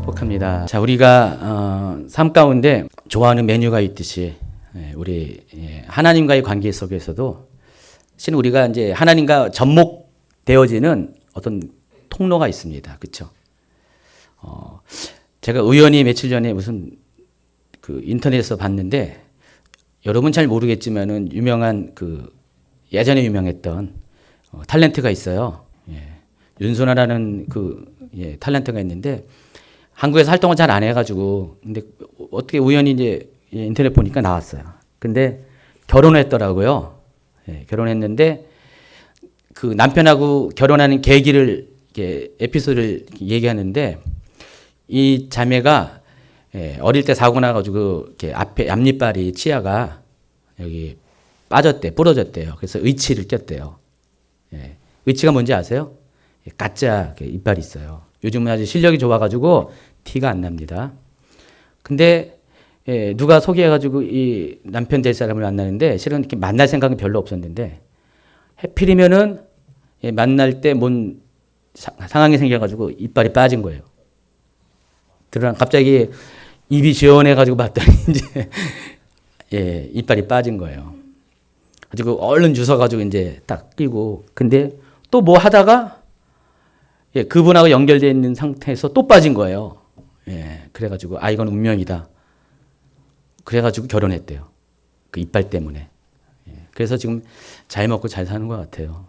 축복합니다. 자, 우리가 삶 가운데 좋아하는 메뉴가 있듯이 우리 하나님과의 관계 속에서도 실은 우리가 이제 하나님과 접목되어지는 어떤 통로가 있습니다. 그렇죠? 제가 우연히 며칠 전에 무슨 그 인터넷에서 봤는데 여러분 잘 모르겠지만은 유명한 그 예전에 유명했던 탤런트가 있어요. 윤소나라는 그 탤런트가 있는데 한국에서 활동을 잘 안 해가지고 근데 어떻게 우연히 이제 인터넷 보니까 나왔어요. 근데 결혼했더라고요. 결혼했는데 그 남편하고 결혼하는 계기를 에피소드를 얘기하는데 이 자매가 어릴 때 사고 나가지고 이렇게 앞에 앞니빨이 치아가 여기 부러졌대요. 그래서 의치를 꼈대요. 의치가 뭔지 아세요? 가짜 이빨이 있어요. 요즘은 아주 실력이 좋아가지고 티가 안 납니다. 근데 누가 소개해가지고 이 남편 될 사람을 만나는데 실은 이렇게 만날 생각은 별로 없었는데 해필이면은 만날 때 뭔 상황이 생겨가지고 이빨이 빠진 거예요. 갑자기 입이 시원해가지고 봤더니 이제 이빨이 빠진 거예요. 가지고 얼른 주워가지고 이제 딱 끼고 근데 또 뭐 하다가 그분하고 연결되어 있는 상태에서 또 빠진 거예요. 그래가지고 이건 운명이다. 그래가지고 결혼했대요. 그 이빨 때문에. 그래서 지금 잘 먹고 잘 사는 것 같아요.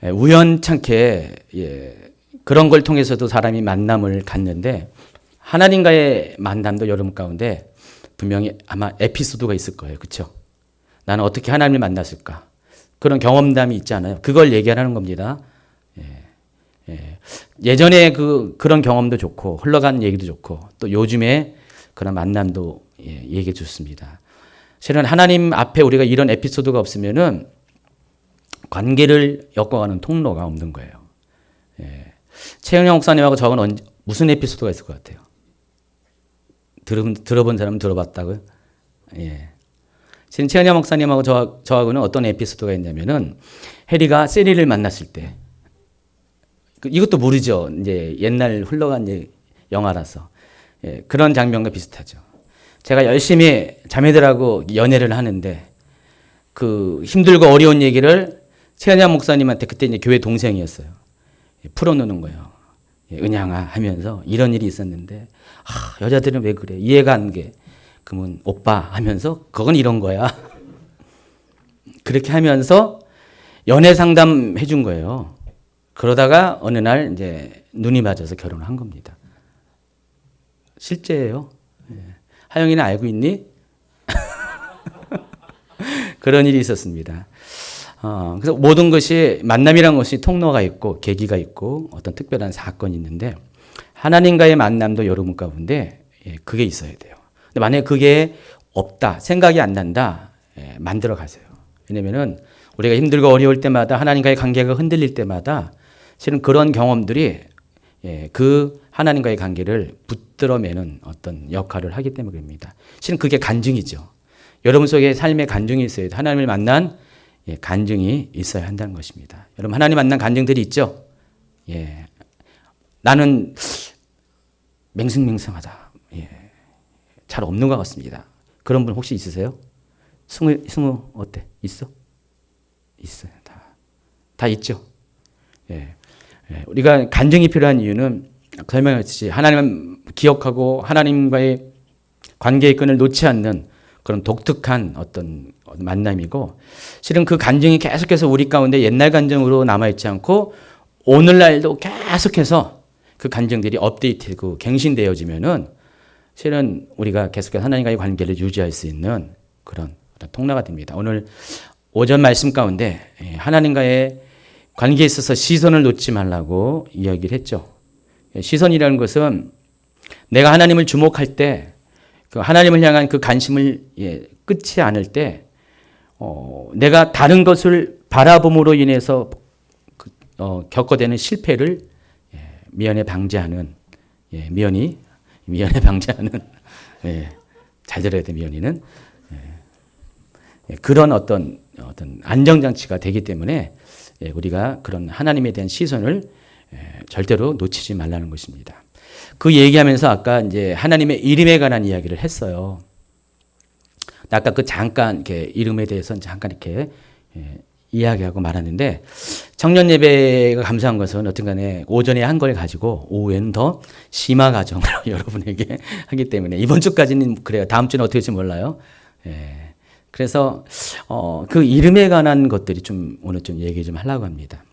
우연찮게 그런 걸 통해서도 사람이 만남을 갖는데 하나님과의 만남도 여러분 가운데 분명히 아마 에피소드가 있을 거예요. 그렇죠? 나는 어떻게 하나님을 만났을까? 그런 경험담이 있잖아요. 그걸 얘기하는 겁니다. 예전에 그런 경험도 좋고 흘러간 얘기도 좋고 또 요즘에 그런 만남도 얘기해 줬습니다. 실은 하나님 앞에 우리가 이런 에피소드가 없으면은 관계를 엮어가는 통로가 없는 거예요. 최영영 목사님하고 저건 무슨 에피소드가 있을 것 같아요? 들어본 사람은 들어봤다고요? 실은 최영영 목사님하고 저하고는 어떤 에피소드가 있냐면은 해리가 세리를 만났을 때 이것도 모르죠. 이제 옛날 흘러간 영화라서 그런 장면과 비슷하죠. 제가 열심히 자매들하고 연애를 하는데 그 힘들고 어려운 얘기를 최은양 목사님한테 그때 이제 교회 동생이었어요. 풀어놓는 거예요. 은양아 하면서 이런 일이 있었는데 여자들은 왜 그래 이해가 안 게 그러면 오빠 하면서 그건 이런 거야. 그렇게 하면서 연애 상담 해준 거예요. 그러다가 어느 날 이제 눈이 맞아서 결혼을 한 겁니다. 실제예요. 하영이는 알고 있니? 그런 일이 있었습니다. 그래서 모든 것이 만남이란 것이 통로가 있고 계기가 있고 어떤 특별한 사건이 있는데 하나님과의 만남도 여러분 가운데 그게 있어야 돼요. 근데 만약에 그게 없다, 생각이 안 난다, 만들어 가세요. 왜냐면은 우리가 힘들고 어려울 때마다 하나님과의 관계가 흔들릴 때마다 실은 그런 경험들이 그 하나님과의 관계를 붙들어매는 어떤 역할을 하기 때문입니다. 실은 그게 간증이죠. 여러분 속에 삶의 간증이 있어야 돼요. 하나님을 만난 간증이 있어야 한다는 것입니다. 여러분 하나님 만난 간증들이 있죠? 나는 맹승맹승하다. 잘 없는 것 같습니다. 그런 분 혹시 있으세요? 승우 어때? 있어? 있어요. 다 있죠? 우리가 간증이 필요한 이유는 설명했듯이 하나님을 기억하고 하나님과의 관계의 끈을 놓지 않는 그런 독특한 어떤 만남이고 실은 그 간증이 계속해서 우리 가운데 옛날 간증으로 남아있지 않고 오늘날도 계속해서 그 간증들이 업데이트되고 갱신되어지면은 실은 우리가 계속해서 하나님과의 관계를 유지할 수 있는 그런 통로가 됩니다. 오늘 오전 말씀 가운데 하나님과의 관계에 있어서 시선을 놓지 말라고 이야기를 했죠. 시선이라는 것은 내가 하나님을 주목할 때 그 하나님을 향한 그 관심을 끊지 않을 때 내가 다른 것을 바라봄으로 인해서 겪어대는 실패를 미연에 방지하는 미연에 방지하는 잘 들어야 돼 미연이는 그런 어떤 안정장치가 되기 때문에 우리가 그런 하나님에 대한 시선을 절대로 놓치지 말라는 것입니다. 그 얘기하면서 아까 이제 하나님의 이름에 관한 이야기를 했어요. 아까 그 잠깐 이렇게 이름에 대해서 잠깐 이렇게 이야기하고 말았는데, 청년 예배가 감사한 것은 어쨌간에 오전에 한 걸 가지고 오후에는 더 심화 과정으로 여러분에게 하기 때문에 이번 주까지는 그래요. 다음 주는 어떻게 될지 몰라요. 그래서 그 이름에 관한 것들이 좀 오늘 좀 얘기 좀 하려고 합니다.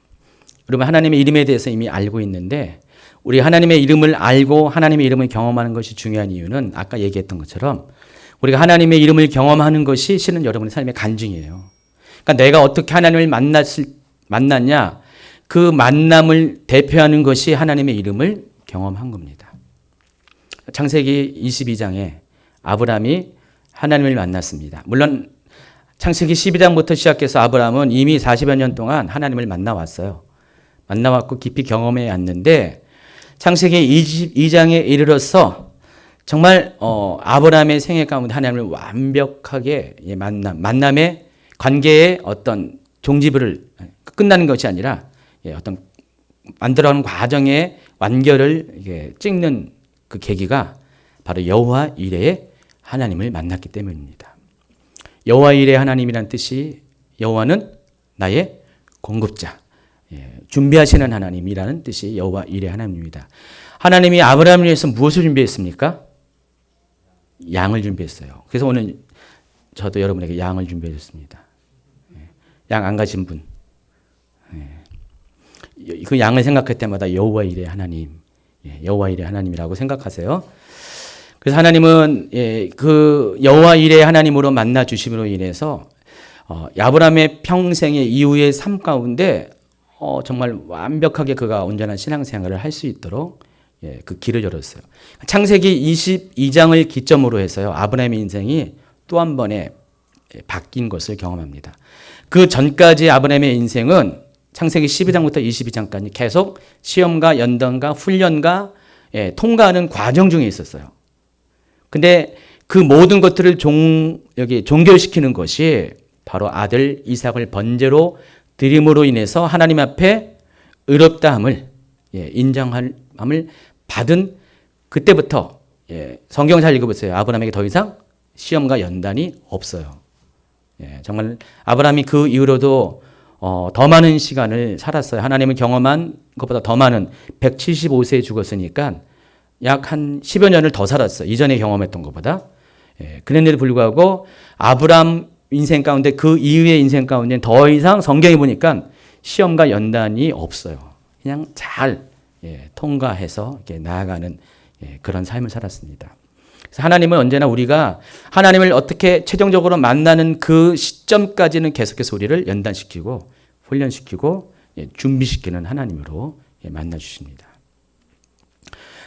여러분, 하나님의 이름에 대해서 이미 알고 있는데, 우리 하나님의 이름을 알고 하나님의 이름을 경험하는 것이 중요한 이유는 아까 얘기했던 것처럼 우리가 하나님의 이름을 경험하는 것이 실은 여러분의 삶의 간증이에요. 그러니까 내가 어떻게 하나님을 만났냐, 그 만남을 대표하는 것이 하나님의 이름을 경험한 겁니다. 창세기 22장에 아브라함이 하나님을 만났습니다. 물론 창세기 12장부터 시작해서 아브라함은 이미 40여 년 동안 하나님을 만나왔어요. 만나왔고 깊이 경험해 왔는데, 창세기 22장에 이르러서 정말 아브라함의 생애 가운데 하나님을 완벽하게 만남의 관계의 어떤 종지부를 끝나는 것이 아니라 어떤 만들어가는 과정의 완결을 찍는 그 계기가 바로 여호와 이레의 하나님을 만났기 때문입니다. 여호와 이레의 하나님이란 뜻이 여호와는 나의 공급자, 준비하시는 하나님이라는 뜻이 여호와 이레의 하나님입니다. 하나님이 아브라함을 위해서 무엇을 준비했습니까? 양을 준비했어요. 그래서 오늘 저도 여러분에게 양을 준비해줬습니다. 양 안 가진 분, 그 양을 생각할 때마다 여호와 이레의 하나님, 여호와 이레의 하나님이라고 생각하세요. 그래서 하나님은 그 여호와 이레의 하나님으로 만나 주심으로 인해서 아브라함의 평생의 이후의 삶 가운데 정말 완벽하게 그가 온전한 신앙생활을 할 수 있도록 그 길을 열었어요. 창세기 22장을 기점으로 해서요, 아브라함의 인생이 또 한 번에 바뀐 것을 경험합니다. 그 전까지 아브라함의 인생은 창세기 12장부터 22장까지 계속 시험과 연단과 훈련과 통과하는 과정 중에 있었어요. 근데 그 모든 것들을 종결시키는 것이 바로 아들 이삭을 번제로 드림으로 인해서 하나님 앞에 의롭다함을 인정함을 받은 그때부터 성경 잘 읽어보세요. 아브라함에게 더 이상 시험과 연단이 없어요. 정말 아브라함이 그 이후로도 더 많은 시간을 살았어요. 하나님을 경험한 것보다 더 많은 175세에 죽었으니까 약 한 10여 년을 더 살았어요. 이전에 경험했던 것보다. 그런데도 불구하고 아브라함 인생 가운데, 그 이후의 인생 가운데 더 이상 성경에 보니까 시험과 연단이 없어요. 그냥 잘 통과해서 이렇게 나아가는 그런 삶을 살았습니다. 그래서 하나님은 언제나 우리가 하나님을 어떻게 최종적으로 만나는 그 시점까지는 계속해서 우리를 연단시키고 훈련시키고 준비시키는 하나님으로 만나 주십니다.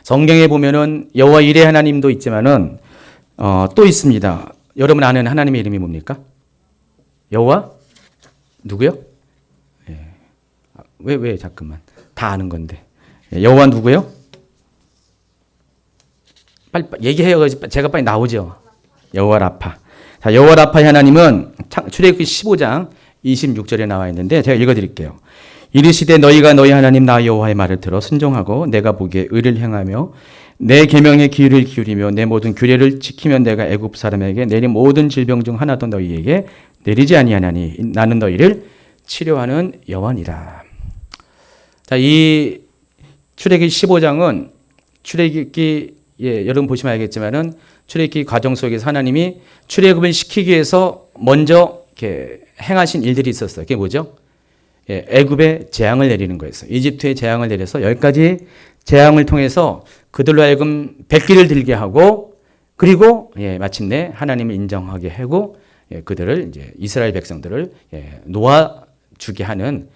성경에 보면은 여호와 이레 하나님도 있지만은 또 있습니다. 여러분 아는 하나님의 이름이 뭡니까? 여호와 누구요? 왜 잠깐만, 다 아는 건데. 여호와 누구요? 빨리 얘기해요. 제가 빨리 나오죠. 여호와 라파. 자, 여호와 라파의 하나님은 출애굽기 15장 26절에 나와 있는데 제가 읽어드릴게요. 이르시되 너희가 너희 하나님 나 여호와의 말을 들어 순종하고 내가 보기에 의를 행하며 내 계명에 귀를 기울이며 내 모든 규례를 지키면 내가 애굽 사람에게 내린 모든 질병 중 하나도 너희에게 내리지 아니하나니 나는 너희를 치료하는 여호와니라. 자, 이 출애굽기 15장은 출애굽기 여러분 보시면 알겠지만은 출애굽기 과정 속에서 하나님이 출애굽을 시키기 위해서 먼저 이렇게 행하신 일들이 있었어요. 그게 뭐죠? 애굽에 재앙을 내리는 거였어요. 이집트에 재앙을 내려서 10가지 재앙을 통해서 그들로 하여금 백기를 들게 하고, 그리고 마침내 하나님을 인정하게 하고 그들을 이제 이스라엘 백성들을 놓아주게 하는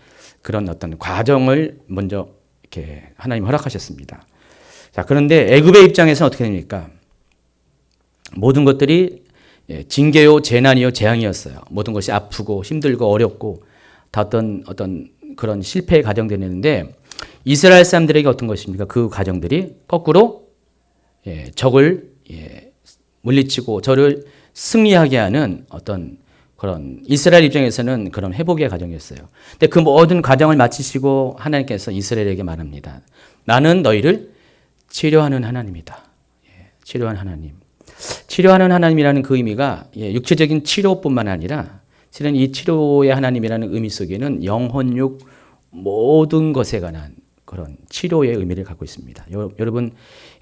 그런 어떤 과정을 먼저 이렇게 하나님 허락하셨습니다. 자, 그런데 애굽의 입장에서는 어떻게 됩니까? 모든 것들이 징계요, 재난이요, 재앙이었어요. 모든 것이 아프고 힘들고 어렵고 다 어떤 그런 실패의 과정들이 되는데, 이스라엘 사람들에게 어떤 것입니까? 그 과정들이 거꾸로 적을 물리치고 저를 승리하게 하는 어떤 그런 이스라엘 입장에서는 그런 회복의 과정이었어요. 근데 그 모든 과정을 마치시고 하나님께서 이스라엘에게 말합니다. 나는 너희를 치료하는 하나님이다. 치료하는 하나님. 치료하는 하나님이라는 그 의미가 육체적인 치료뿐만 아니라 실은 이 치료의 하나님이라는 의미 속에는 영혼육 모든 것에 관한 그런 치료의 의미를 갖고 있습니다. 여러분,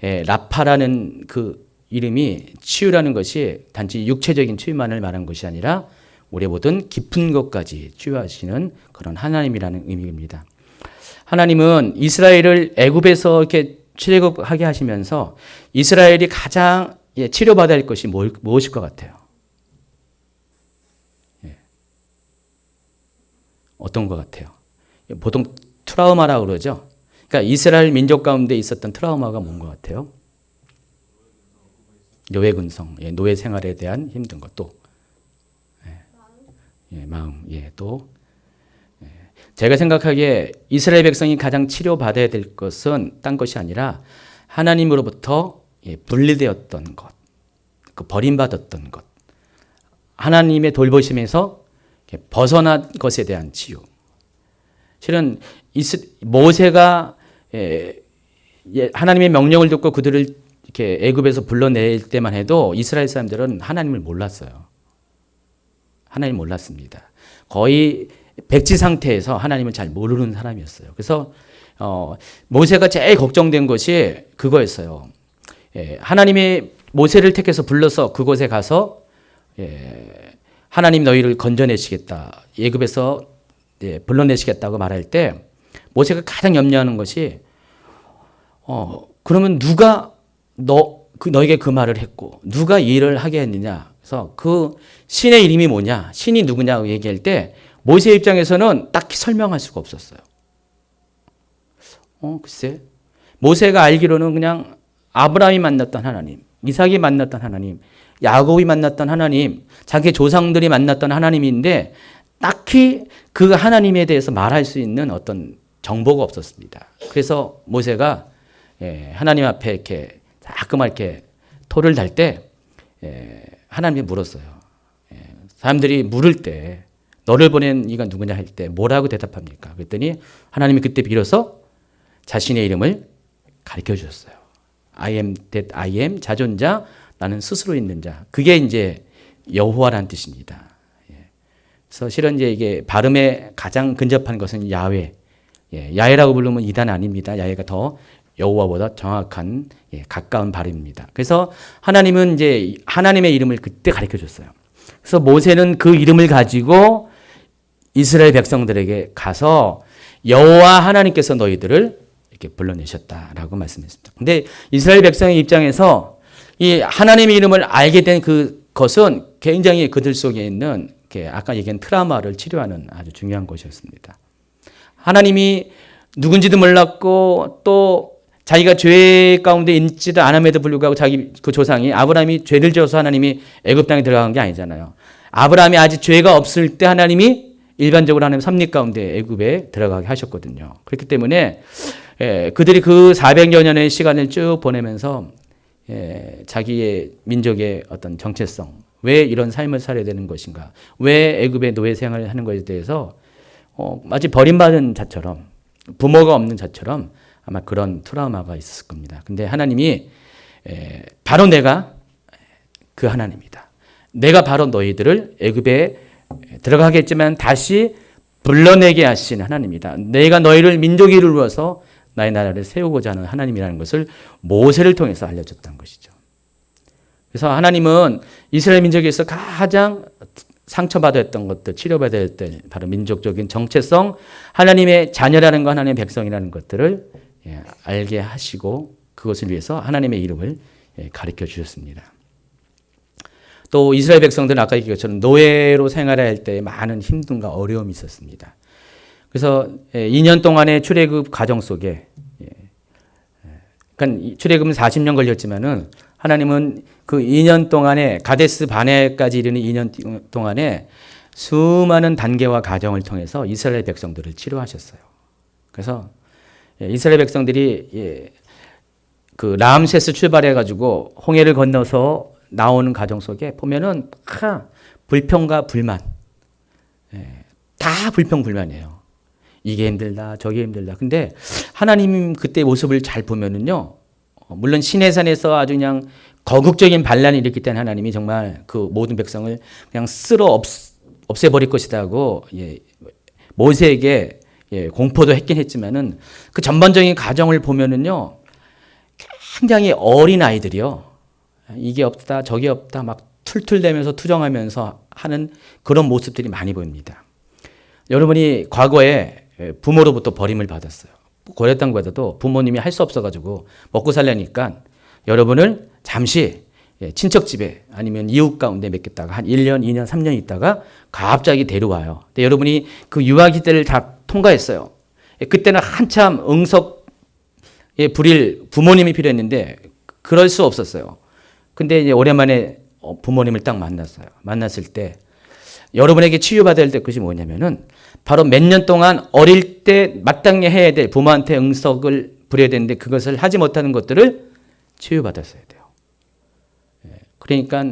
라파라는 그 이름이 치유라는 것이 단지 육체적인 치유만을 말한 것이 아니라 우리의 모든 깊은 것까지 치유하시는 그런 하나님이라는 의미입니다. 하나님은 이스라엘을 애굽에서 이렇게 출애굽하게 하시면서 이스라엘이 가장 치료받아야 할 것이 무엇일 것 같아요? 어떤 것 같아요? 보통 트라우마라고 그러죠. 그러니까 이스라엘 민족 가운데 있었던 트라우마가 뭔 것 같아요? 노예 근성, 노예 생활에 대한 힘든 것도, 마음, 또 제가 생각하기에 이스라엘 백성이 가장 치료받아야 될 것은 딴 것이 아니라 하나님으로부터 분리되었던 것, 그 버림받았던 것, 하나님의 돌보심에서 벗어난 것에 대한 치유. 실은 모세가 하나님의 명령을 듣고 그들을 이렇게 애굽에서 불러낼 때만 해도 이스라엘 사람들은 하나님을 몰랐어요. 하나님 몰랐습니다. 거의 백지 상태에서 하나님을 잘 모르는 사람이었어요. 그래서 모세가 제일 걱정된 것이 그거였어요. 하나님이 모세를 택해서 불러서 그곳에 가서 하나님 너희를 건져내시겠다. 애굽에서 불러내시겠다고 말할 때 모세가 가장 염려하는 것이 그러면 누가 너에게 그 말을 했고 누가 이 일을 하게 했느냐. 그래서 그 신의 이름이 뭐냐, 신이 누구냐고 얘기할 때 모세 입장에서는 딱히 설명할 수가 없었어요. 글쎄, 모세가 알기로는 그냥 아브라함이 만났던 하나님, 이삭이 만났던 하나님, 야곱이 만났던 하나님, 자기 조상들이 만났던 하나님인데 딱히 그 하나님에 대해서 말할 수 있는 어떤 정보가 없었습니다. 그래서 모세가 하나님 앞에 이렇게 자꾸만 이렇게 토를 달 때 하나님이 물었어요. 사람들이 물을 때 너를 보낸 이가 누구냐 할 때 뭐라고 대답합니까? 그랬더니 하나님이 그때 빌어서 자신의 이름을 가르쳐 주셨어요. I am that I am, 자존자, 나는 스스로 있는 자. 그게 이제 여호와라는 뜻입니다. 그래서 실은 이제 이게 발음에 가장 근접한 것은 야훼. 야훼라고 부르면 이단 아닙니다. 야훼가 더 여호와보다 정확한 가까운 발음입니다. 그래서 하나님은 이제 하나님의 이름을 그때 가르쳐 줬어요. 그래서 모세는 그 이름을 가지고 이스라엘 백성들에게 가서 여호와 하나님께서 너희들을 이렇게 불러내셨다라고 말씀했습니다. 근데 이스라엘 백성의 입장에서 이 하나님의 이름을 알게 된 그것은 굉장히 그들 속에 있는 아까 얘기한 트라우마를 치료하는 아주 중요한 것이었습니다. 하나님이 누군지도 몰랐고 또 자기가 죄 가운데 있지도 않음에도 불구하고 자기 그 조상이 아브라함이 죄를 지어서 하나님이 애굽 땅에 들어간 게 아니잖아요. 아브라함이 아직 죄가 없을 때 하나님이 일반적으로 하나님 섭리 가운데 애굽에 들어가게 하셨거든요. 그렇기 때문에 그들이 그 400여 년의 시간을 쭉 보내면서 자기의 민족의 어떤 정체성, 왜 이런 삶을 살아야 되는 것인가, 왜 애굽의 노예 생활을 하는 것에 대해서 마치 버림받은 자처럼, 부모가 없는 자처럼 아마 그런 트라우마가 있었을 겁니다. 근데 하나님이 바로 내가 그 하나님이다. 내가 바로 너희들을 애굽에 들어가겠지만 다시 불러내게 하신 하나님이다. 내가 너희를 민족이 이루어서 나의 나라를 세우고자 하는 하나님이라는 것을 모세를 통해서 알려줬다는 것이죠. 그래서 하나님은 이스라엘 민족에서 가장 상처받아야 했던 것들, 치료받아야 했던 바로 민족적인 정체성, 하나님의 자녀라는 것, 하나님의 백성이라는 것들을 알게 하시고 그것을 위해서 하나님의 이름을 가르쳐 주셨습니다. 또 이스라엘 백성들은 아까 얘기한 것처럼 노예로 생활할 때 많은 힘듦과 어려움이 있었습니다. 그래서 2년 동안의 출애굽 과정 속에, 그러니까 출애굽은 40년 걸렸지만은 하나님은 그 2년 동안에 가데스 바네까지 이르는 2년 동안에 수많은 단계와 과정을 통해서 이스라엘 백성들을 치료하셨어요. 그래서 이스라엘 백성들이 그 라암세스 출발해가지고 홍해를 건너서 나오는 과정 속에 보면은 불평과 불만, 다 불평불만이에요. 이게 힘들다, 저게 힘들다. 근데 하나님 그때 모습을 잘 보면은요, 물론 시내산에서 아주 그냥 거국적인 반란이 일으킬 때는 하나님이 정말 그 모든 백성을 그냥 없애버릴 것이다고 모세에게 공포도 했긴 했지만은 그 전반적인 과정을 보면은요 굉장히 어린 아이들이요 이게 없다 저게 없다 막 툴툴대면서 투정하면서 하는 그런 모습들이 많이 보입니다. 여러분이 과거에 부모로부터 버림을 받았어요. 고려 땅보다도 부모님이 할 수 없어가지고 먹고 살려니까 여러분을 잠시 친척 집에 아니면 이웃 가운데 맡겼다가 한 1년, 2년, 3년 있다가 갑자기 데려와요. 근데 여러분이 그 유아 기대를 다 통과했어요. 그때는 한참 응석에 부릴 부모님이 필요했는데 그럴 수 없었어요. 근데 이제 오랜만에 부모님을 딱 만났어요. 만났을 때 여러분에게 치유받아야 될 것이 뭐냐면은 바로 몇 년 동안 어릴 때 마땅히 해야 될 부모한테 응석을 부려야 되는데 그것을 하지 못하는 것들을 치유받았어야 돼요. 그러니까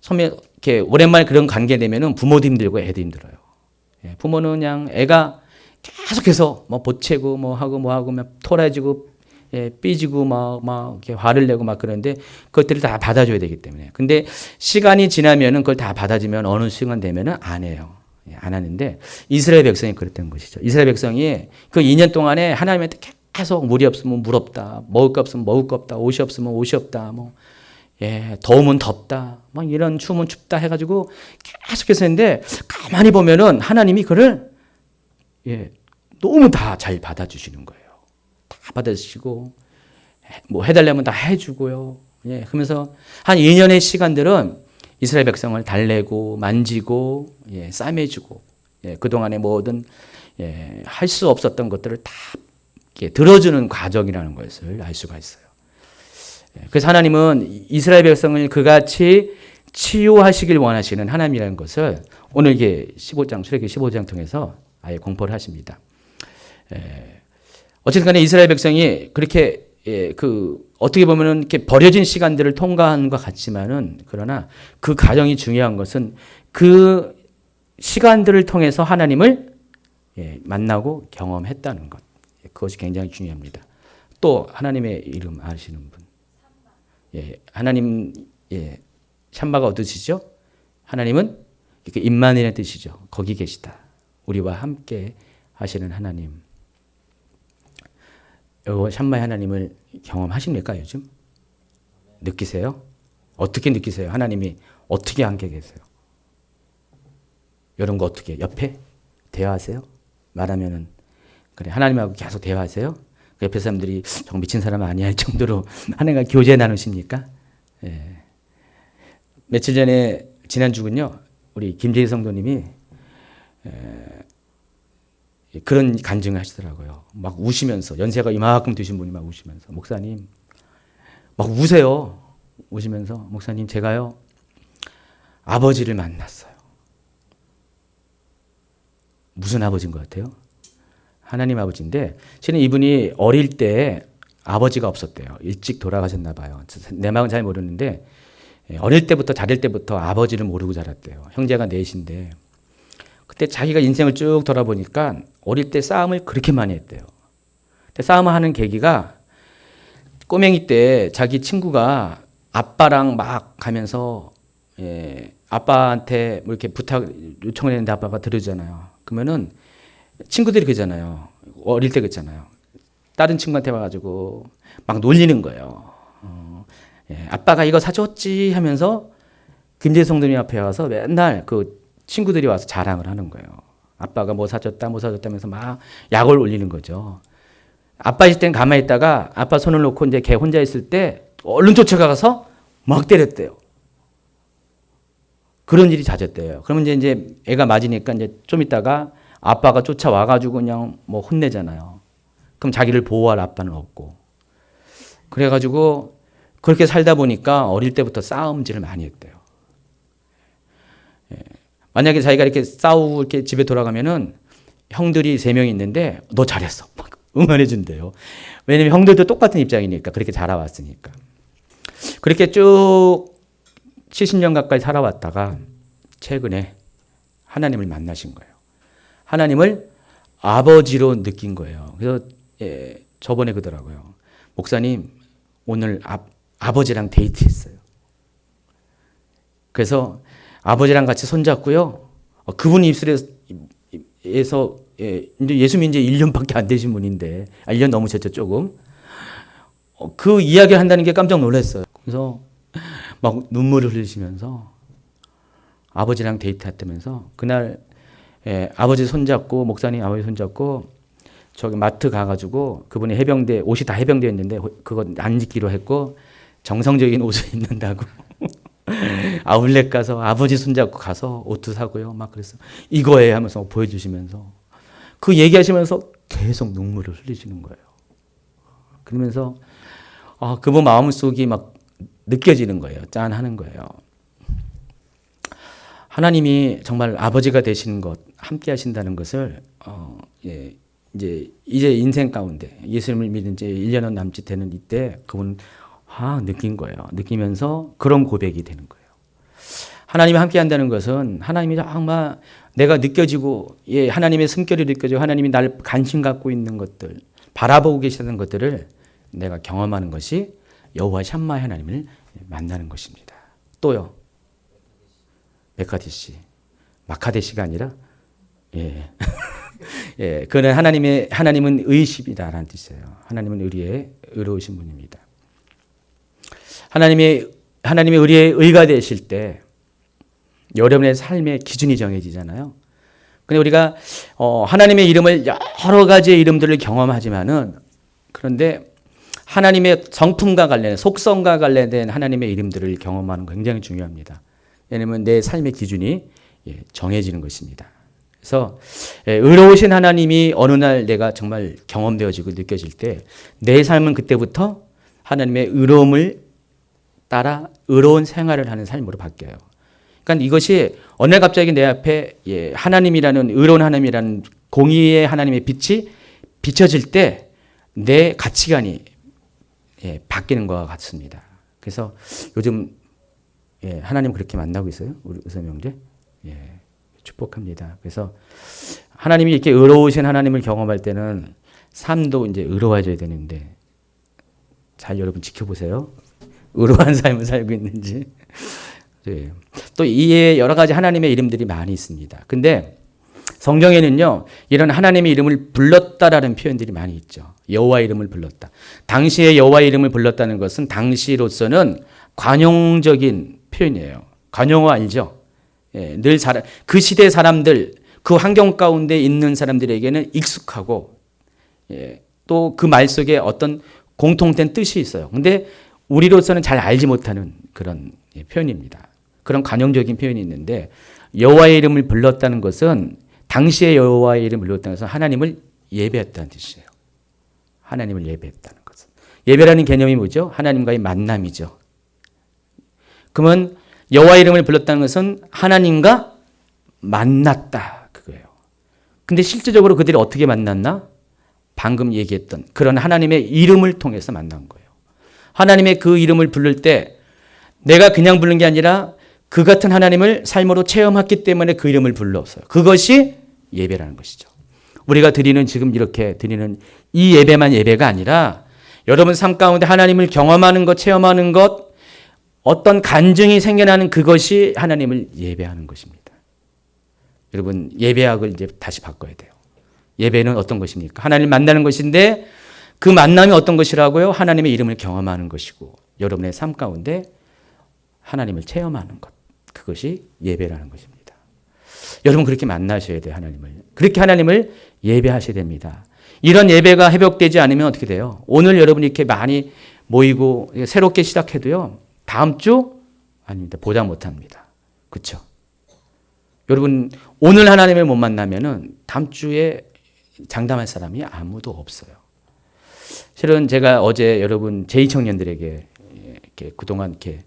처음에 이렇게 오랜만에 그런 관계 되면은 부모도 힘들고 애도 힘들어요. 부모는 그냥 애가 계속해서 뭐 보채고 뭐 하고 막 토라지고 삐지고 막 이렇게 화를 내고 막 그러는데 그것들을 다 받아줘야 되기 때문에. 근데 시간이 지나면은 그걸 다 받아주면 어느 순간 되면은 안 해요. 안 하는데 이스라엘 백성이 그랬던 것이죠. 이스라엘 백성이 그 2년 동안에 하나님한테 계속 물이 없으면 물 없다, 먹을 거 없으면 먹을 거 없다, 옷이 없으면 옷이 없다, 더우면 덥다, 막 이런 추우면 춥다 해가지고 계속해서 했는데 가만히 보면은 하나님이 그를 너무 다 잘 받아주시는 거예요. 다 받아주시고 뭐 해달라면 다 해주고요. 그러면서 한 2년의 시간들은 이스라엘 백성을 달래고 만지고 싸매주고 그동안의 모든 할 수 없었던 것들을 다 들어주는 과정이라는 것을 알 수가 있어요. 그래서 하나님은 이스라엘 백성을 그같이 치유하시길 원하시는 하나님이라는 것을 오늘 이게 15장 출애굽기 15장 통해서 아예 공포를 하십니다. 어쨌든 간에 이스라엘 백성이 그렇게 어떻게 보면은 이렇게 버려진 시간들을 통과한 것 같지만은 그러나 그 과정이 중요한 것은 그 시간들을 통해서 하나님을 만나고 경험했다는 것. 그것이 굉장히 중요합니다. 또 하나님의 이름 아시는 분. 하나님 샴마가 어떠시죠? 하나님은 이렇게 임마누엘의 뜻이죠. 거기 계시다. 우리와 함께 하시는 하나님. 샴마의 하나님을 경험하십니까 요즘? 느끼세요? 어떻게 느끼세요? 하나님이 어떻게 함께 계세요? 이런 거 어떻게 옆에 대화하세요? 말하면은 그래 하나님하고 계속 대화하세요? 그 옆에 사람들이 정 미친 사람 아니야 할 정도로 하나님과 교제 나누십니까? 며칠 전에 지난주군요 우리 김재희 성도님이 그런 간증을 하시더라고요. 막 우시면서 연세가 이만큼 되신 분이 막 우시면서 목사님 막 우세요. 우시면서 목사님 제가요 아버지를 만났어요. 무슨 아버지인 것 같아요? 하나님 아버지인데 실은 이분이 어릴 때 아버지가 없었대요. 일찍 돌아가셨나 봐요. 내 마음은 잘 모르는데 어릴 때부터 자랄 때부터 아버지를 모르고 자랐대요. 형제가 넷인데 그때 자기가 인생을 쭉 돌아보니까 어릴 때 싸움을 그렇게 많이 했대요. 근데 싸움을 하는 계기가 꼬맹이 때 자기 친구가 아빠랑 막 가면서 아빠한테 뭐 이렇게 부탁 요청을 했는데 아빠가 들어주잖아요. 그러면은 친구들이 그러잖아요. 어릴 때 그랬잖아요. 다른 친구한테 와가지고 막 놀리는 거예요. 아빠가 이거 사줬지 하면서 김재성 성도님 앞에 와서 맨날 그 친구들이 와서 자랑을 하는 거예요. 아빠가 뭐 사줬다 하면서 막 약을 올리는 거죠. 아빠 있을 땐 가만히 있다가 아빠 손을 놓고 이제 걔 혼자 있을 때 얼른 쫓아가서 막 때렸대요. 그런 일이 잦았대요. 그러면 이제 애가 맞으니까 이제 좀 있다가 아빠가 쫓아와가지고 그냥 뭐 혼내잖아요. 그럼 자기를 보호할 아빠는 없고. 그래가지고 그렇게 살다 보니까 어릴 때부터 싸움질을 많이 했대요. 만약에 자기가 이렇게 싸우고 이렇게 집에 돌아가면은 형들이 3명이 있는데 너 잘했어. 막 응원해 준대요. 왜냐면 형들도 똑같은 입장이니까 그렇게 자라왔으니까. 그렇게 쭉 70년 가까이 살아왔다가 최근에 하나님을 만나신 거예요. 하나님을 아버지로 느낀 거예요. 그래서 저번에 그러더라고요. 목사님 오늘 아버지랑 데이트했어요. 그래서 아버지랑 같이 손잡고요. 그분 입술에서 이제 예수 믿은 지 1년밖에 안 되신 분인데 1년 넘으셨죠 조금. 그 이야기를 한다는 게 깜짝 놀랐어요. 그래서 막 눈물을 흘리시면서 아버지랑 데이트했다면서 그날 아버지 손잡고 목사님 아버지 손잡고 저기 마트 가가지고 그분이 해병대 옷이 다 해병대였는데 그거 안 입기로 했고 정성적인 옷을 입는다고 아울렛 가서 아버지 손잡고 가서 옷도 사고요. 막 그래서 이거에 하면서 보여주시면서 그 얘기하시면서 계속 눈물을 흘리시는 거예요. 그러면서 그분 마음속이 막 느껴지는 거예요. 짠하는 거예요. 하나님이 정말 아버지가 되시는 것, 함께 하신다는 것을 이제 인생 가운데 예수님을 믿은 지 1년은 남짓 되는 이때 그분 느낀 거예요. 느끼면서 그런 고백이 되는 거예요. 하나님이 함께 한다는 것은 하나님이 정말 내가 느껴지고 하나님의 숨결이 느껴지고 하나님이 날 관심 갖고 있는 것들, 바라보고 계시는 것들을 내가 경험하는 것이 여호와 샴마의 하나님을 만나는 것입니다. 또요. 메카데시. 마카데시가 아니라 그는 하나님은 의이시다라는 뜻이에요. 하나님은 의로우신 분입니다. 하나님의 의리의 의가 되실 때 여러분의 삶의 기준이 정해지잖아요. 근데 우리가 하나님의 이름을 여러 가지의 이름들을 경험하지만은 그런데 하나님의 성품과 관련된 속성과 관련된 하나님의 이름들을 경험하는 거 굉장히 중요합니다. 왜냐하면 내 삶의 기준이 정해지는 것입니다. 그래서 의로우신 하나님이 어느 날 내가 정말 경험되어지고 느껴질 때 내 삶은 그때부터 하나님의 의로움을 따라 의로운 생활을 하는 삶으로 바뀌어요. 그러니까 이것이 어느 날 갑자기 내 앞에 하나님이라는 의로운 하나님이라는 공의의 하나님의 빛이 비춰질 때 내 가치관이 바뀌는 것과 같습니다. 그래서 요즘 하나님 그렇게 만나고 있어요. 우리 의사 형제. 축복합니다. 그래서 하나님이 이렇게 의로우신 하나님을 경험할 때는 삶도 이제 의로워져야 되는데 잘 여러분 지켜보세요. 의로운 삶을 살고 있는지. 또 이에 여러 가지 하나님의 이름들이 많이 있습니다. 근데 성경에는요, 이런 하나님의 이름을 불렀다라는 표현들이 많이 있죠. 여호와 이름을 불렀다. 당시에 여호와 이름을 불렀다는 것은 당시로서는 관용적인 표현이에요. 관용어 알죠? 늘 그 시대 사람들, 그 환경 가운데 있는 사람들에게는 익숙하고 또 그 말 속에 어떤 공통된 뜻이 있어요. 근데 우리로서는 잘 알지 못하는 그런 표현입니다. 그런 관용적인 표현이 있는데 여호와의 이름을 불렀다는 것은 당시에 여호와의 이름을 불렀다는 것은 하나님을 예배했다는 뜻이에요. 하나님을 예배했다는 것은. 예배라는 개념이 뭐죠? 하나님과의 만남이죠. 그러면 여호와의 이름을 불렀다는 것은 하나님과 만났다 그거예요. 근데 실제적으로 그들이 어떻게 만났나? 방금 얘기했던 그런 하나님의 이름을 통해서 만난 거예요. 하나님의 그 이름을 부를 때 내가 그냥 부른 게 아니라 그 같은 하나님을 삶으로 체험했기 때문에 그 이름을 불렀어요. 그것이 예배라는 것이죠. 우리가 지금 이렇게 드리는 이 예배만 예배가 아니라 여러분 삶 가운데 하나님을 경험하는 것, 체험하는 것, 어떤 간증이 생겨나는 그것이 하나님을 예배하는 것입니다. 여러분 예배학을 이제 다시 바꿔야 돼요. 예배는 어떤 것입니까? 하나님을 만나는 것인데 그 만남이 어떤 것이라고요? 하나님의 이름을 경험하는 것이고 여러분의 삶 가운데 하나님을 체험하는 것. 그것이 예배라는 것입니다. 여러분 그렇게 만나셔야 돼요. 하나님을. 그렇게 하나님을 예배하셔야 됩니다. 이런 예배가 회복되지 않으면 어떻게 돼요? 오늘 여러분이 이렇게 많이 모이고 새롭게 시작해도요. 다음 주 아닙니다. 보다 못합니다. 그렇죠? 여러분 오늘 하나님을 못 만나면은 다음 주에 장담할 사람이 아무도 없어요. 실은 제가 어제 여러분 제2청년들에게 이렇게 그동안 이렇게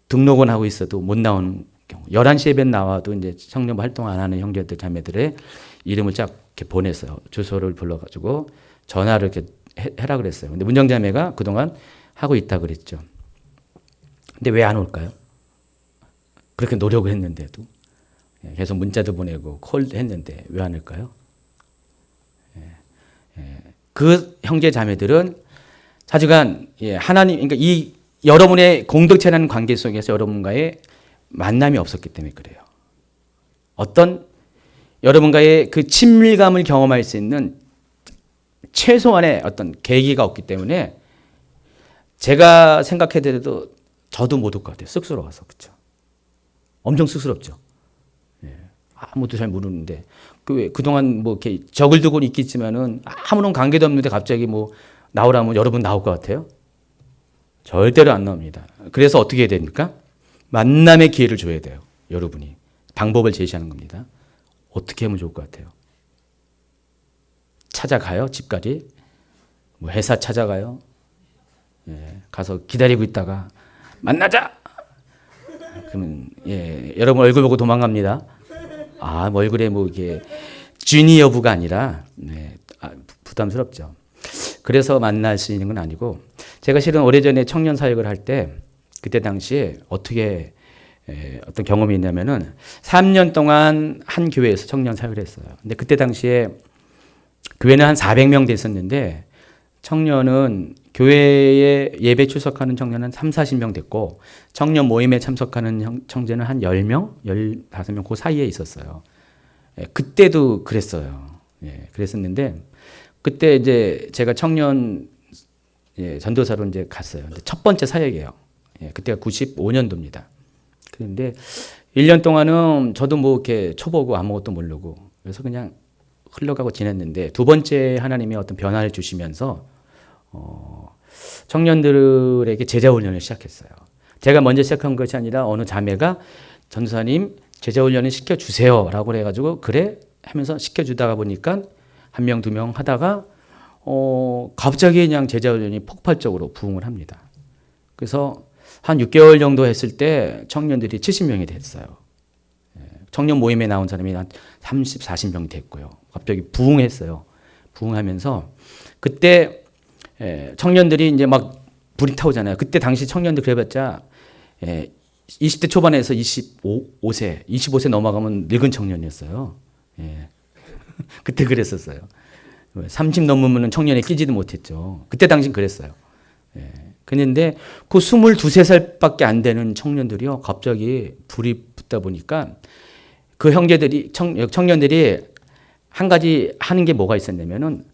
등록은 하고 있어도 못 나오는 경우 11시 예배 나와도 이제 청년 활동 안 하는 형제들 자매들의 이름을 쫙 이렇게 보냈어요. 주소를 불러가지고 전화를 이렇게 해라 그랬어요. 근데 문정자매가 그동안 하고 있다 그랬죠. 근데 왜 안 올까요? 그렇게 노력을 했는데도 계속 문자도 보내고 콜도 했는데 왜 안 올까요? 그 형제 자매들은 하지만 하나님, 그러니까 이 여러분의 공동체라는 관계 속에서 여러분과의 만남이 없었기 때문에 그래요. 어떤 여러분과의 그 친밀감을 경험할 수 있는 최소한의 어떤 계기가 없기 때문에 제가 생각해도 저도 못 올 것 같아요. 쑥스러워서. 그렇죠? 엄청 쑥스럽죠. 아무도 잘 모르는데 그동안 뭐 이렇게 적을 두고 있겠지만은 아무런 관계도 없는데 갑자기 뭐 나오라면 여러분 나올 것 같아요? 절대로 안 나옵니다. 그래서 어떻게 해야 됩니까? 만남의 기회를 줘야 돼요. 여러분이 방법을 제시하는 겁니다. 어떻게 하면 좋을 것 같아요? 찾아가요? 집까지? 뭐 회사 찾아가요? 가서 기다리고 있다가 만나자. 그러면 여러분 얼굴 보고 도망갑니다. 뭐 얼굴에 뭐 이게 주니어부가 아니라 부담스럽죠. 그래서 만날 수 있는 건 아니고 제가 실은 오래전에 청년 사역을 할 때 그때 당시에 어떻게 어떤 경험이 있냐면은 3년 동안 한 교회에서 청년 사역을 했어요. 근데 그때 당시에 교회는 한 400명 됐었는데 청년은 교회에 예배 출석하는 청년은 3, 40명 됐고 청년 모임에 참석하는 청년은 한 10명, 15명 그 사이에 있었어요. 그때도 그랬어요. 그랬었는데 그때 이제 제가 청년 전도사로 이제 갔어요. 근데 첫 번째 사역이에요. 그때가 95년도입니다. 그런데 1년 동안은 저도 뭐 이렇게 초보고 아무것도 모르고 그래서 그냥 흘러가고 지냈는데 두 번째 하나님의 어떤 변화를 주시면서 청년들에게 제자 훈련을 시작했어요. 제가 먼저 시작한 것이 아니라 어느 자매가 전도사님 제자 훈련을 시켜주세요라고 해가지고 그래 하면서 시켜주다가 보니까 한 명, 두 명 하다가 갑자기 그냥 제자 훈련이 폭발적으로 부흥을 합니다. 그래서 한 6개월 정도 했을 때 청년들이 70명이 됐어요. 청년 모임에 나온 사람이 한 30, 40명이 됐고요. 갑자기 부흥했어요. 부흥하면서 그때 청년들이 이제 막 불이 타오잖아요. 그때 당시 청년들 그래봤자 20대 초반에서 25세 넘어가면 늙은 청년이었어요. 그때 그랬었어요. 30 넘으면 청년에 끼지도 못했죠. 그때 당신 그랬어요. 그런데 그 22, 3살밖에 안 되는 청년들이요. 갑자기 불이 붙다 보니까 그 형제들이, 청년들이 한 가지 하는 게 뭐가 있었냐면은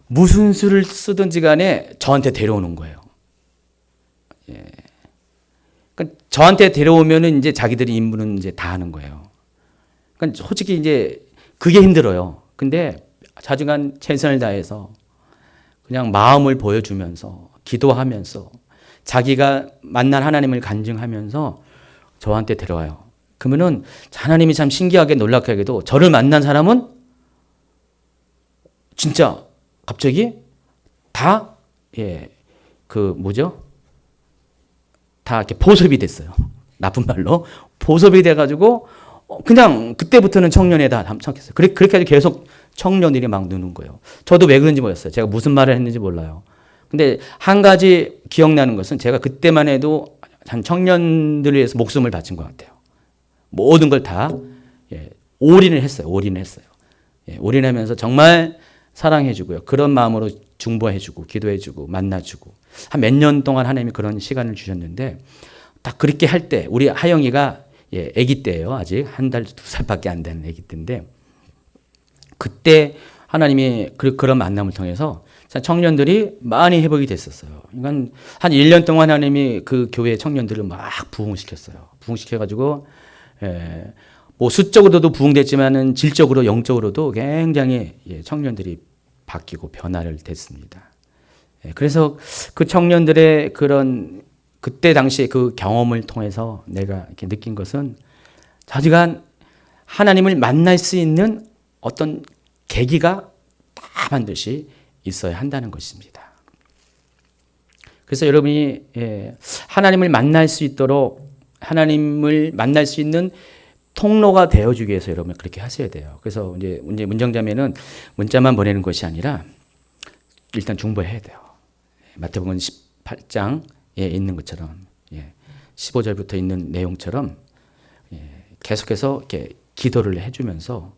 무슨 수를 쓰든지 간에 저한테 데려오는 거예요. 그러니까 저한테 데려오면은 이제 자기들이 임무는 이제 다 하는 거예요. 그러니까 솔직히 이제 그게 힘들어요. 근데 자중한 최선을 다해서 그냥 마음을 보여주면서 기도하면서 자기가 만난 하나님을 간증하면서 저한테 데려와요. 그러면은 하나님이 참 신기하게 놀랍게도 저를 만난 사람은 진짜 갑자기 다 다 이렇게 보섭이 됐어요. 나쁜 말로 보섭이 돼가지고 그냥 그때부터는 청년에 다 참석했어요. 그렇게 해서 계속 청년들이 막 느는 거예요. 저도 왜 그런지 모르겠어요. 제가 무슨 말을 했는지 몰라요. 근데 한 가지 기억나는 것은 제가 그때만 해도 한 청년들을 위해서 목숨을 바친 것 같아요. 모든 걸 다 올인을 했어요. 올인하면서 정말 사랑해주고요. 그런 마음으로 중보해주고 기도해주고 만나주고 한 몇 년 동안 하나님이 그런 시간을 주셨는데 딱 그렇게 할 때 우리 하영이가 아기 때예요. 아직 한 달, 2살밖에 안 되는 아기 때인데 그때 하나님이 그런 만남을 통해서 청년들이 많이 회복이 됐었어요. 그러니까 한 1년 동안 하나님이 그 교회 청년들을 막 부흥시켰어요. 부흥시켜가지고 뭐 수적으로도 부흥됐지만은 질적으로 영적으로도 굉장히 청년들이 바뀌고 변화를 됐습니다. 그래서 그 청년들의 그런 그때 당시에 그 경험을 통해서 내가 이렇게 느낀 것은 자지간 하나님을 만날 수 있는 어떤 계기가 다 반드시 있어야 한다는 것입니다. 그래서 여러분이 하나님을 만날 수 있도록 하나님을 만날 수 있는 통로가 되어주기 위해서 여러분 그렇게 하셔야 돼요. 그래서 이제 문정자매는 문자만 보내는 것이 아니라 일단 중보해야 돼요. 마태복음 18장에 있는 것처럼 15절부터 있는 내용처럼 계속해서 이렇게 기도를 해주면서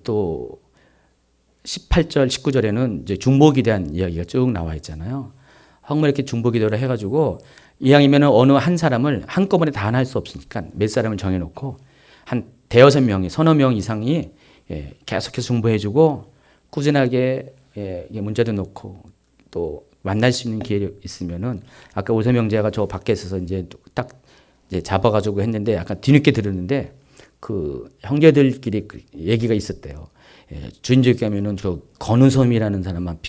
또 18절, 19절에는 이제 중보에 대한 이야기가 쭉 나와 있잖아요. 정말 이렇게 중보기도를 해가지고 이왕이면 어느 한 사람을 한꺼번에 다 할 수 없으니까 몇 사람을 정해놓고 한 대여섯 명이 서너 명 이상이 계속해서 중보해주고 꾸준하게 문제도 놓고 또 만날 수 있는 기회 있으면은 아까 오세명 제가 저 밖에 있어서 이제 딱 이제 잡아가지고 했는데 약간 뒤늦게 들었는데 그 형제들끼리 그 얘기가 있었대요. 주인집 가면은 저 건우섬이라는 사람만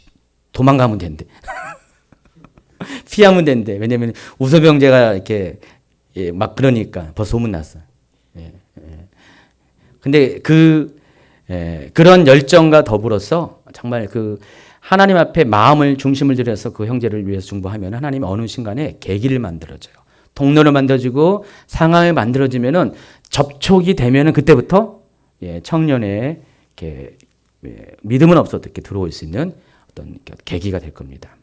도망가면 된대. 피하면 된대. 왜냐면 우섭 형제가 이렇게 막 그러니까 벌써 소문 났어요. 근데 그런 열정과 더불어서 정말 그 하나님 앞에 마음을 중심을 들여서 그 형제를 위해서 중보하면 하나님이 어느 순간에 계기를 만들어줘요. 통로를 만들어주고 상황을 만들어주면은 접촉이 되면은 그때부터 청년의 이렇게 믿음은 없어도 이렇게 들어올 수 있는 어떤 계기가 될 겁니다.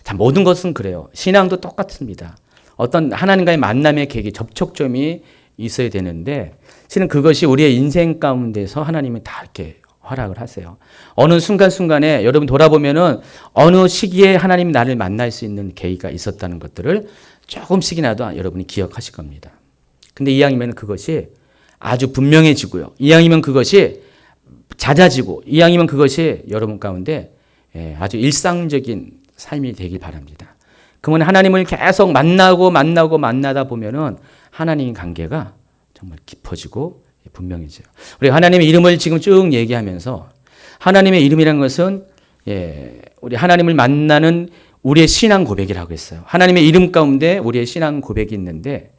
자, 모든 것은 그래요. 신앙도 똑같습니다. 어떤 하나님과의 만남의 계기, 접촉점이 있어야 되는데 실은 그것이 우리의 인생 가운데서 하나님이 다 이렇게 허락을 하세요. 어느 순간순간에 여러분 돌아보면은 어느 시기에 하나님이 나를 만날 수 있는 계기가 있었다는 것들을 조금씩이나도 여러분이 기억하실 겁니다. 근데 이왕이면 그것이 아주 분명해지고요. 이왕이면 그것이 잦아지고 이왕이면 그것이 여러분 가운데 아주 일상적인 삶이 되길 바랍니다. 그러면 하나님을 계속 만나다 보면은 하나님의 관계가 정말 깊어지고 분명해져요. 우리 하나님의 이름을 지금 쭉 얘기하면서 하나님의 이름이라는 것은 우리 하나님을 만나는 우리의 신앙 고백이라고 했어요. 하나님의 이름 가운데 우리의 신앙 고백이 있는데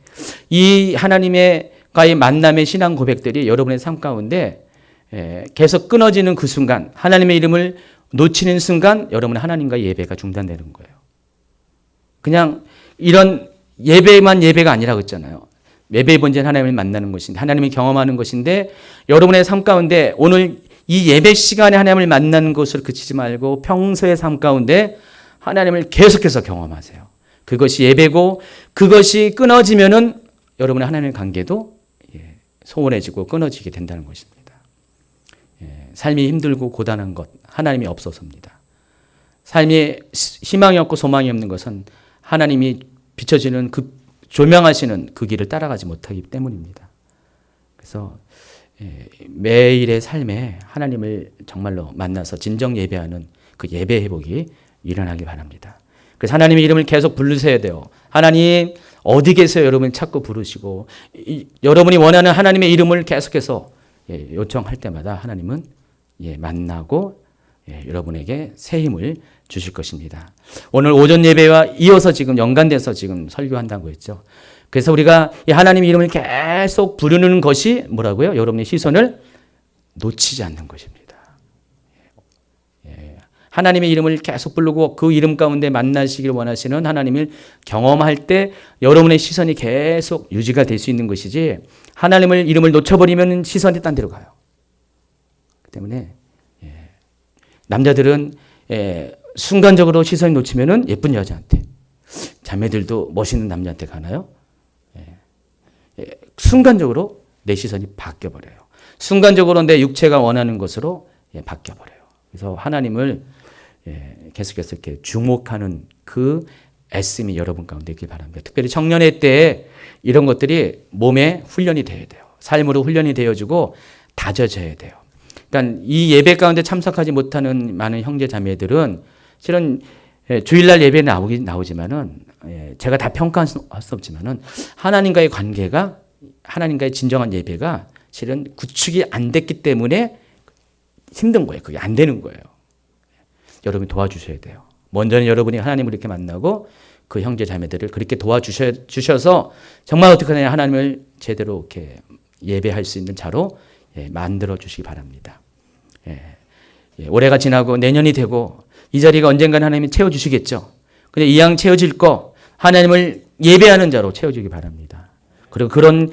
이 하나님과의 만남의 신앙 고백들이 여러분의 삶 가운데 계속 끊어지는 그 순간 하나님의 이름을 놓치는 순간 여러분의 하나님과의 예배가 중단되는 거예요. 그냥 이런 예배가 아니라고 했잖아요. 예배의 본질은 하나님을 만나는 것인데 하나님을 경험하는 것인데 여러분의 삶 가운데 오늘 이 예배 시간에 하나님을 만나는 것을 그치지 말고 평소의 삶 가운데 하나님을 계속해서 경험하세요. 그것이 예배고 그것이 끊어지면은 여러분의 하나님의 관계도 소원해지고 끊어지게 된다는 것입니다. 삶이 힘들고 고단한 것 하나님이 없어서입니다. 삶에 희망이 없고 소망이 없는 것은 하나님이 비춰지는 그 조명하시는 그 길을 따라가지 못하기 때문입니다. 그래서 매일의 삶에 하나님을 정말로 만나서 진정 예배하는 그 예배 회복이 일어나길 바랍니다. 그래서 하나님의 이름을 계속 부르셔야 돼요. 하나님 어디 계세요? 여러분 찾고 부르시고 여러분이 원하는 하나님의 이름을 계속해서 요청할 때마다 하나님은 만나고 여러분에게 새 힘을 주실 것입니다. 오늘 오전 예배와 이어서 지금 연관돼서 지금 설교한다고 했죠. 그래서 우리가 이 하나님의 이름을 계속 부르는 것이 뭐라고요? 여러분의 시선을 놓치지 않는 것입니다. 하나님의 이름을 계속 부르고 그 이름 가운데 만나시길 원하시는 하나님을 경험할 때 여러분의 시선이 계속 유지가 될 수 있는 것이지 하나님의 이름을 놓쳐버리면 시선이 딴 데로 가요. 그 때문에 남자들은 순간적으로 시선이 놓치면은 예쁜 여자한테 자매들도 멋있는 남자한테 가나요? 순간적으로 내 시선이 바뀌어버려요. 순간적으로 내 육체가 원하는 것으로 바뀌어버려요. 그래서 하나님을 계속해서 이렇게 주목하는 그 애씀이 여러분 가운데 있길 바랍니다. 특별히 청년의 때에 이런 것들이 몸에 훈련이 되어야 돼요. 삶으로 훈련이 되어지고 다져져야 돼요. 그러니까 이 예배 가운데 참석하지 못하는 많은 형제 자매들은 실은 주일날 예배에 나오지만은 제가 다 평가할 수 없지만은 하나님과의 관계가 하나님과의 진정한 예배가 실은 구축이 안 됐기 때문에 힘든 거예요. 그게 안 되는 거예요. 여러분이 도와주셔야 돼요. 먼저는 여러분이 하나님을 이렇게 만나고 그 형제 자매들을 그렇게 도와주셔서 정말 어떻게 하냐 하나님을 제대로 이렇게 예배할 수 있는 자로 만들어 주시기 바랍니다. 올해가 지나고 내년이 되고 이 자리가 언젠가는 하나님이 채워주시겠죠. 근데 이왕 채워질 거 하나님을 예배하는 자로 채워주기 바랍니다. 그리고 그런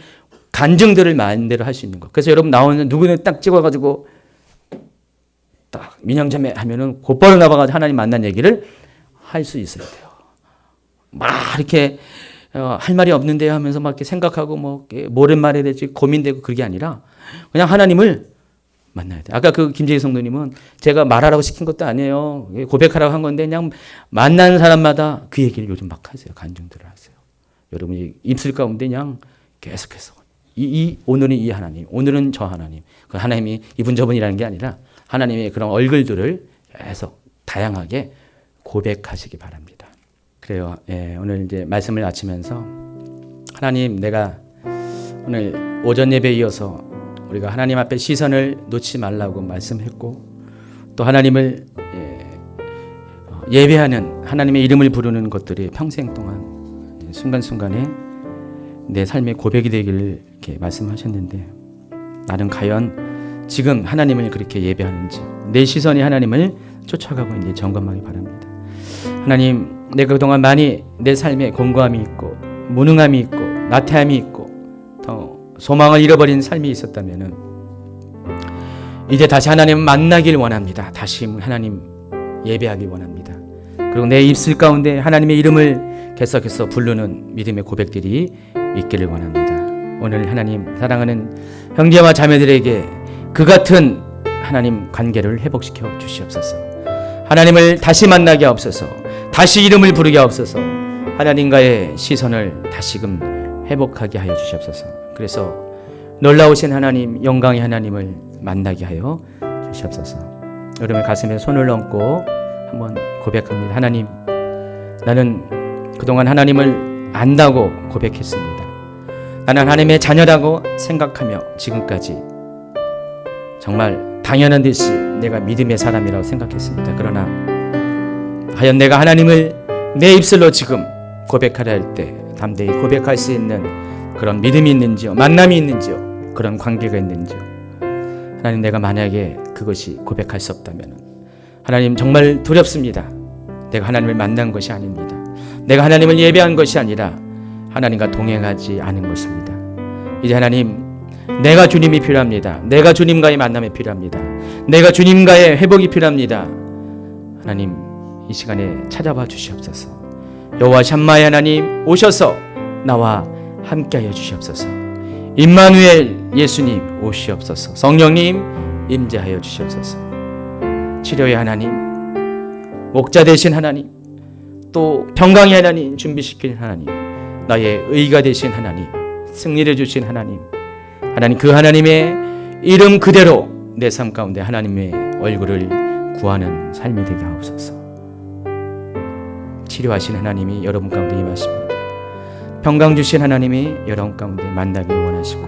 간증들을 마음대로 할 수 있는 것. 그래서 여러분 나오는 누구는 딱 찍어가지고 딱 민영자매 하면은 곧바로 나와가지고 하나님 만난 얘기를 할 수 있어야 돼요. 막 이렇게 할 말이 없는데요 하면서 막 이렇게 생각하고 뭐를 말해야 될지 고민되고 그게 아니라 그냥 하나님을 만나야 돼. 아까 그 김재희 성도님은 제가 말하라고 시킨 것도 아니에요. 고백하라고 한 건데 그냥 만나는 사람마다 그 얘기를 요즘 막 하세요. 간증들을 하세요. 여러분이 입술 가운데 그냥 계속해서 오늘은 이 하나님, 오늘은 저 하나님. 그 하나님이 이분 저분이라는 게 아니라 하나님의 그런 얼굴들을 계속 다양하게 고백하시기 바랍니다. 그래요. 예, 오늘 이제 말씀을 마치면서 하나님, 내가 오늘 오전 예배에 이어서 우리가 하나님 앞에 시선을 놓지 말라고 말씀했고, 또 하나님을 예배하는, 하나님의 이름을 부르는 것들이 평생 동안 순간순간에 내 삶의 고백이 되기를 이렇게 말씀하셨는데, 나는 과연 지금 하나님을 그렇게 예배하는지, 내 시선이 하나님을 쫓아가고 있는지 점검하기 바랍니다. 하나님, 내가 그동안 많이 내 삶에 공고함이 있고 무능함이 있고 나태함이 있고 더 소망을 잃어버린 삶이 있었다면은 이제 다시 하나님을 만나길 원합니다. 다시 하나님 예배하길 원합니다. 그리고 내 입술 가운데 하나님의 이름을 계속해서 부르는 믿음의 고백들이 있기를 원합니다. 오늘 하나님, 사랑하는 형제와 자매들에게 그 같은 하나님 관계를 회복시켜 주시옵소서. 하나님을 다시 만나게 하옵소서. 다시 이름을 부르게 하옵소서. 하나님과의 시선을 다시금 회복하게 하여 주시옵소서. 그래서 놀라우신 하나님, 영광의 하나님을 만나게 하여 주시옵소서. 여러분의 가슴에 손을 얹고 한번 고백합니다. 하나님, 나는 그동안 하나님을 안다고 고백했습니다. 나는 하나님의 자녀라고 생각하며 지금까지 정말 당연한 듯이 내가 믿음의 사람이라고 생각했습니다. 그러나 과연 내가 하나님을 내 입술로 지금 고백하려 할 때 담대히 고백할 수 있는 그런 믿음이 있는지요, 만남이 있는지요, 그런 관계가 있는지요. 하나님, 내가 만약에 그것이 고백할 수 없다면 하나님, 정말 두렵습니다. 내가 하나님을 만난 것이 아닙니다. 내가 하나님을 예배한 것이 아니라 하나님과 동행하지 않은 것입니다. 이제 하나님, 내가 주님이 필요합니다. 내가 주님과의 만남이 필요합니다. 내가 주님과의 회복이 필요합니다. 하나님, 이 시간에 찾아봐 주시옵소서. 여호와 샴마의 하나님, 오셔서 나와 함께하여 주시옵소서. 임마누엘 예수님, 오시옵소서. 성령님, 임재하여 주시옵소서. 치료의 하나님, 목자 되신 하나님, 또 평강의 하나님, 준비시키는 하나님, 나의 의가 되신 하나님, 승리를 주신 하나님, 하나님, 그 하나님의 이름 그대로 내 삶 가운데 하나님의 얼굴을 구하는 삶이 되게 하옵소서. 치료하신 하나님이 여러분 가운데 임하십니다. 평강 주신 하나님이 여러분 가운데 만나길 원하시고,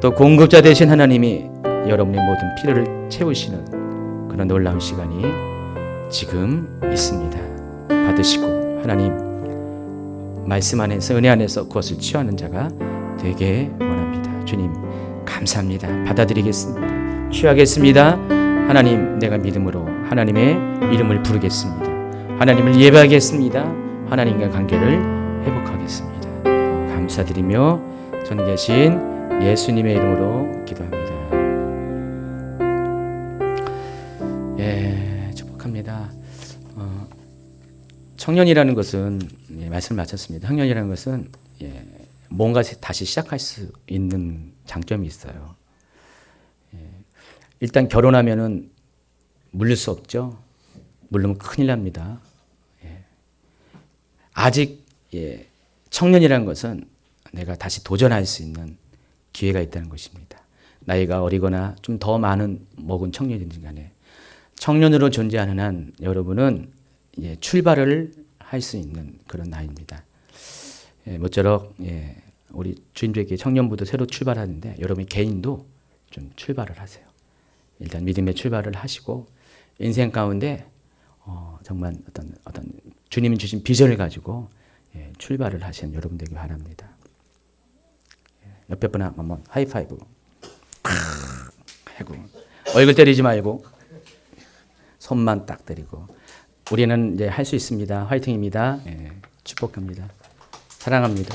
또 공급자 되신 하나님이 여러분의 모든 필요를 채우시는 그런 놀라운 시간이 지금 있습니다. 받으시고 하나님 말씀 안에서, 은혜 안에서 그것을 취하는 자가 되게 원합니다. 주님, 감사합니다. 받아들이겠습니다. 취하겠습니다. 하나님, 내가 믿음으로 하나님의 이름을 부르겠습니다. 하나님을 예배하겠습니다. 하나님과 관계를 회복하겠습니다. 감사드리며 전계신 예수님의 이름으로 기도합니다. 예, 축복합니다. 청년이라는 것은, 예, 말씀을 마쳤습니다. 청년이라는 것은, 예, 뭔가 다시 시작할 수 있는 장점이 있어요. 예, 일단 결혼하면은 물릴 수 없죠. 물르면 큰일 납니다. 예. 아직, 예, 청년이라는 것은 내가 다시 도전할 수 있는 기회가 있다는 것입니다. 나이가 어리거나 좀 더 많은 먹은 청년이든지 간에 청년으로 존재하는 한 여러분은, 예, 출발을 할 수 있는 그런 나이입니다. 예, 모쪼록, 예, 우리 주님들께 청년부도 새로 출발하는데 여러분 개인도 좀 출발을 하세요. 일단 믿음의 출발을 하시고 인생 가운데 정말 어떤 주님이 주신 비전을 가지고, 예, 출발을 하시는 여러분 되길 바랍니다. 예, 옆에 분 한번 하이파이브 하고, 얼굴 때리지 말고 손만 딱 때리고, 우리는 이제 할 수 있습니다. 화이팅입니다. 예, 축복합니다. 사랑합니다.